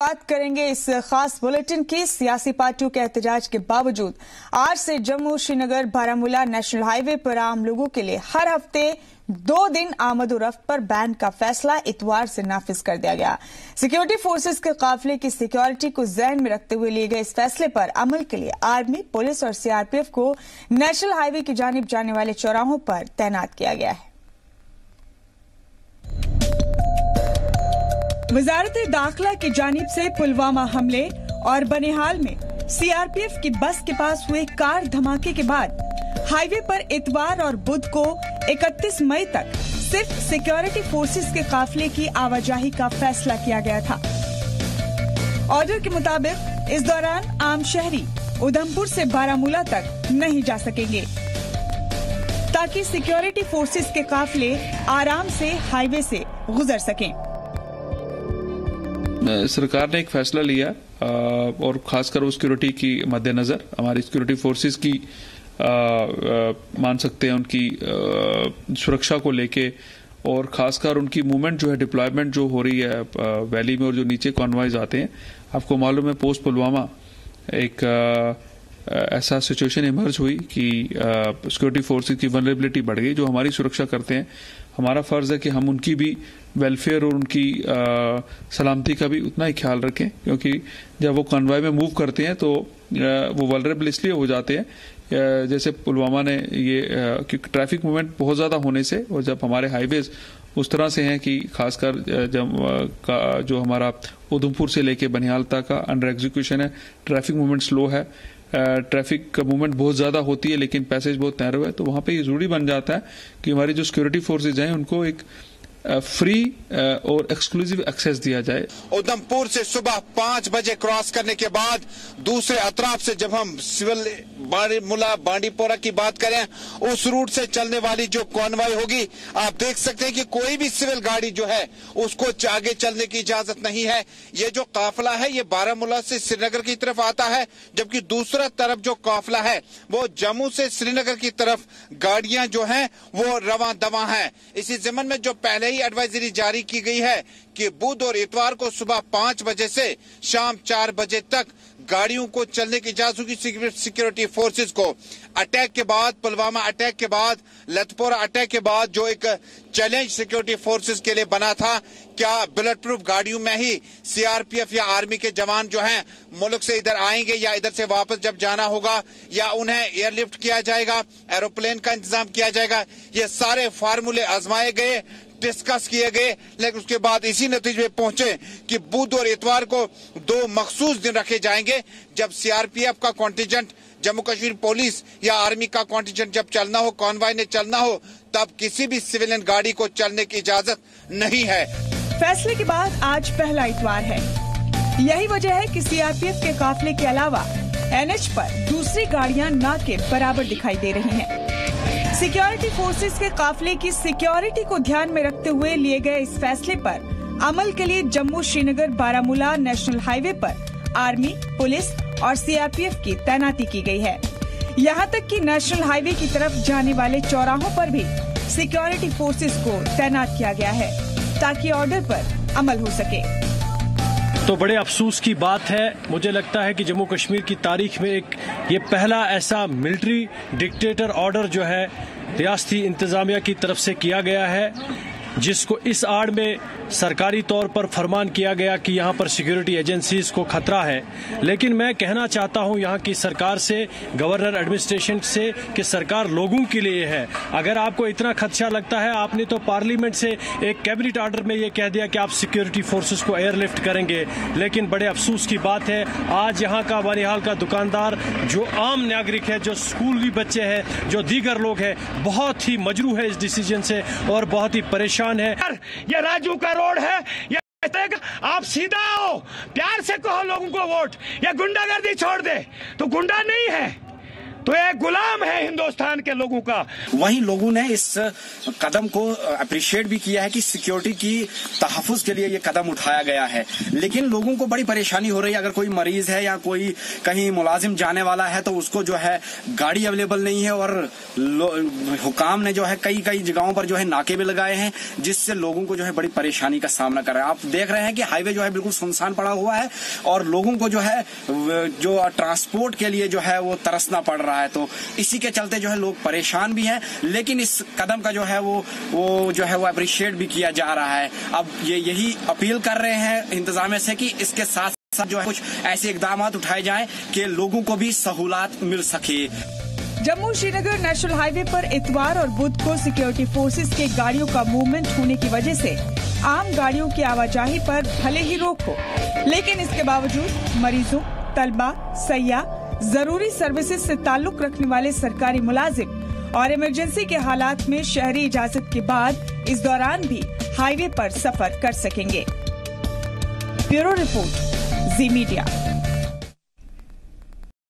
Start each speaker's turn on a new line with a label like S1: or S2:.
S1: बात करेंगे इस खास बुलेटिन की। सियासी पार्टियों के एहतजाज के बावजूद आज से जम्मू श्रीनगर बारामूला नेशनल हाईवे पर आम लोगों के लिए हर हफ्ते 2 दिन आमद-ओ-रफ्त पर बैन का फैसला इतवार से नाफिज कर दिया गया। सिक्योरिटी फोर्सेस के काफिले की सिक्योरिटी को जहन में रखते हुए लिए गए इस फैसले पर अमल के लिए आर्मी, पुलिस और सीआरपीएफ को नेशनल हाईवे की जानिब जाने वाले चौराहों पर तैनात किया गया है। वज़ारत-ए-दाखिला की जानिब से पुलवामा हमले और बनिहाल में सीआरपीएफ की बस के पास हुए कार धमाके के बाद हाईवे पर इतवार और बुध को 31 मई तक सिर्फ सिक्योरिटी फोर्सेस के काफिले की आवाजाही का फैसला किया गया था। ऑर्डर के मुताबिक इस दौरान आम शहरी उधमपुर से बारामूला तक नहीं जा सकेंगे ताकि सिक्योरिटी फोर्सेस के काफिले आराम से हाईवे से गुजर सकें।
S2: सरकार ने एक फैसला लिया और खासकर वो सिक्योरिटी की मद्देनजर हमारी सिक्योरिटी फोर्सेस की मान सकते हैं उनकी सुरक्षा को लेके और खासकर उनकी मूवमेंट जो है, डिप्लॉयमेंट जो हो रही है वैली में और जो नीचे कॉन्वॉयज आते हैं। आपको मालूम है पोस्ट पुलवामा एक ऐसा सिचुएशन इमर्ज हुई कि सिक्योरिटी फोर्सेस की वनरेबिलिटी बढ़ गई। जो हमारी सुरक्षा करते हैं, हमारा फर्ज है कि हम उनकी भी वेलफेयर और उनकी सलामती का भी उतना ही ख्याल रखें, क्योंकि जब वो कॉन्वॉय में मूव करते हैं तो वो वल्नरेबल इसलिए हो जाते हैं जैसे पुलवामा ने ये कि ट्रैफिक मूवमेंट बहुत ज़्यादा होने से, और जब हमारे हाईवेज उस तरह से हैं कि खासकर जब जो हमारा उधमपुर से लेके बनिहाल तक का अंडर एग्जीक्यूशन है, ट्रैफिक मूवमेंट स्लो है, ट्रैफिक मूवमेंट बहुत ज़्यादा होती है लेकिन पैसेज बहुत नैरो है, तो वहाँ पे ये जरूरी बन जाता है कि हमारी जो सिक्योरिटी फोर्सेज हैं उनको एक फ्री और एक्सक्लूसिव एक्सेस दिया जाए।
S3: उधमपुर से सुबह 5 बजे क्रॉस करने के बाद दूसरे अतराफ से जब हम सिविल बारामूला बांडीपोरा की बात करें, उस रूट से चलने वाली जो कॉन्वॉय होगी, आप देख सकते हैं कि कोई भी सिविल गाड़ी जो है उसको आगे चलने की इजाजत नहीं है। ये जो काफिला है ये बारामूला से श्रीनगर की तरफ आता है, जबकि दूसरा तरफ जो काफिला है वो जम्मू से श्रीनगर की तरफ गाड़ियां जो हैं वो रवां दवा हैं। इसी ज़मन में जो पहले एडवाइजरी जारी की गई है कि बुध और इतवार को सुबह 5 बजे से शाम 4 बजे तक गाड़ियों को चलने की इजाजत होगी। सिक्योरिटी फोर्सेस को अटैक के बाद, पुलवामा अटैक के बाद, लतपोरा अटैक के बाद जो एक चैलेंज सिक्योरिटी फोर्सेस के लिए बना था, क्या बुलेट प्रूफ गाड़ियों में ही सीआरपीएफ या आर्मी के जवान जो हैं मुल्क से इधर आएंगे या इधर से वापस जब जाना होगा, या उन्हें एयरलिफ्ट किया जाएगा, एरोप्लेन का इंतजाम किया जाएगा। ये सारे फार्मूले आजमाए गए, डिस्कस किए गए, लेकिन उसके बाद इसी नतीजे पे पहुंचे कि बुध और इतवार को 2 मखसूस दिन रखे जाएंगे जब सीआरपीएफ का कॉन्टिजेंट, जम्मू कश्मीर पुलिस या आर्मी का कॉन्टिजेंट जब चलना हो, कॉन्वॉय ने चलना हो, तब किसी भी सिविलियन गाड़ी को चलने की इजाजत नहीं है।
S1: फैसले के बाद आज पहला इतवार है। यही वजह है कि सीआरपीएफ के काफिले के अलावा एनएच पर दूसरी गाड़ियां न के बराबर दिखाई दे रही हैं। सिक्योरिटी फोर्सेस के काफिले की सिक्योरिटी को ध्यान में रखते हुए लिए गए इस फैसले पर अमल के लिए जम्मू श्रीनगर बारामूला नेशनल हाईवे पर आर्मी, पुलिस और सीआरपीएफ की तैनाती की गई है। यहाँ तक कि नेशनल हाईवे की तरफ जाने वाले चौराहों पर भी सिक्योरिटी फोर्सेस को तैनात किया गया है ताकि ऑर्डर पर अमल हो सके।
S4: तो बड़े अफसोस की बात है, मुझे लगता है कि जम्मू कश्मीर की तारीख में ये पहला ऐसा मिलिट्री डिक्टेटर ऑर्डर जो है रियासती इंतजामिया की तरफ से किया गया है, जिसको इस आड़ में सरकारी तौर पर फरमान किया गया कि यहाँ पर सिक्योरिटी एजेंसीज को खतरा है। लेकिन मैं कहना चाहता हूँ यहाँ की सरकार से, गवर्नर एडमिनिस्ट्रेशन से, कि सरकार लोगों के लिए है। अगर आपको इतना खदशा लगता है, आपने तो पार्लियामेंट से एक कैबिनेट ऑर्डर में ये कह दिया कि आप सिक्योरिटी फोर्सेस को एयरलिफ्ट करेंगे। लेकिन बड़े अफसोस की बात है, आज यहाँ का बनिहाल का दुकानदार, जो आम नागरिक है, जो स्कूली बच्चे हैं, जो दीगर लोग हैं, बहुत ही मजरू है इस डिसीजन से और बहुत ही परेशान है।
S5: ये राजू का रोड है, ये आप सीधा आओ, प्यार से कहो लोगों को वोट, या गुंडागर्दी छोड़ दे। तो गुंडा नहीं है, तो ये गुलाम है हिंदुस्तान के लोगों का।
S6: वहीं लोगों ने इस कदम को अप्रिशिएट भी किया है कि सिक्योरिटी की तहफ्फुज के लिए ये कदम उठाया गया है, लेकिन लोगों को बड़ी परेशानी हो रही है। अगर कोई मरीज है या कोई कहीं मुलाजिम जाने वाला है तो उसको जो है गाड़ी अवेलेबल नहीं है, और हुकाम ने जो है कई जगहों पर जो है नाके भी लगाए हैं, जिससे लोगों को जो है बड़ी परेशानी का सामना कर रहे हैं। आप देख रहे हैं कि हाईवे जो है बिल्कुल सुनसान पड़ा हुआ है और लोगों को जो है जो ट्रांसपोर्ट के लिए जो है वो तरसना पड़ रहा है। तो इसी के चलते जो है लोग परेशान भी हैं, लेकिन इस कदम का जो है वो जो है वो अप्रिशिएट भी किया जा रहा है। अब यही अपील कर रहे हैं इंतजामिया से कि इसके साथ साथ जो है कुछ ऐसे इकदाम उठाए जाएं कि लोगों को भी सहूलत मिल सके।
S1: जम्मू श्रीनगर नेशनल हाईवे पर इतवार और बुध को सिक्योरिटी फोर्सेस के गाड़ियों का मूवमेंट होने की वजह से आम गाड़ियों की आवाजाही पर भले ही रोक हो, लेकिन इसके बावजूद मरीजों, तलबा, सयाह, जरूरी सर्विसेज से ताल्लुक रखने वाले सरकारी मुलाजिम और इमरजेंसी के हालात में शहरी इजाजत के बाद इस दौरान भी हाईवे पर सफर कर सकेंगे। ब्यूरो रिपोर्ट, जी मीडिया।